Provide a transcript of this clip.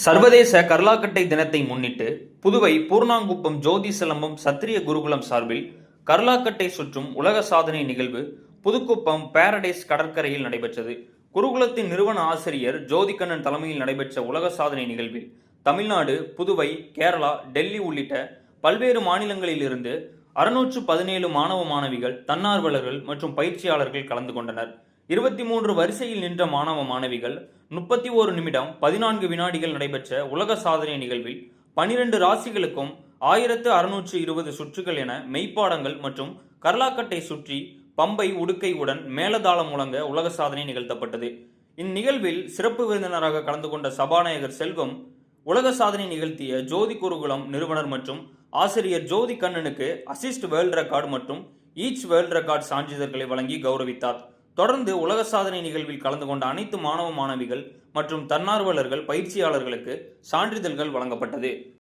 சர்வதேச கர்லாக்கட்டை தினத்தை முன்னிட்டு புதுவை பூர்ணாங்குப்பம் ஜோதி சிலம்பம் சத்திரிய குருகுலம் சார்பில் கர்லாக்கட்டை சுற்றும் உலக சாதனை நிகழ்வு புதுக்குப்பம் பாரடைஸ் கடற்கரையில் நடைபெற்றது. குருகுலத்தின் நிறுவன ஆசிரியர் ஜோதிகண்ணன் தலைமையில் நடைபெற்ற உலக சாதனை நிகழ்வில் தமிழ்நாடு, புதுவை, கேரளா, டெல்லி உள்ளிட்ட பல்வேறு மாநிலங்களில் இருந்து 617 மாணவ மாணவிகள், தன்னார்வலர்கள் மற்றும் பயிற்சியாளர்கள் கலந்து கொண்டனர். 23 வரிசையில் நின்ற மாணவ மாணவிகள் 31 நிமிடம் 14 வினாடிகள் நடைபெற்ற உலக சாதனை நிகழ்வில் 12 ராசிகளுக்கும் 1620 சுற்றுகள் என மெய்ப்பாடங்கள் மற்றும் கர்லாக்கட்டை சுற்றி பம்பை உடுக்கை உடன் மேலதாளம் முழங்க உலக சாதனை நிகழ்த்தப்பட்டது. இந்நிகழ்வில் சிறப்பு விருந்தினராக கலந்து கொண்ட சபாநாயகர் செல்வம் உலக சாதனை நிகழ்த்திய ஜோதி குருகுலம் நிறுவனர் மற்றும் ஆசிரியர் ஜோதி கண்ணனுக்கு அசிஸ்ட் வேர்ல்ட் ரெக்கார்டு மற்றும் ஈச் வேர்ல்ட் ரெக்கார்டு சான்றிதழ்களை வழங்கி கௌரவித்தார். தொடர்ந்து உலக சாதனை நிகழ்வில் கலந்து கொண்ட அனைத்து மாணவ மாணவிகள் மற்றும் தன்னார்வலர்கள், பயிற்சியாளர்களுக்கு சான்றிதழ்கள் வழங்கப்பட்டது.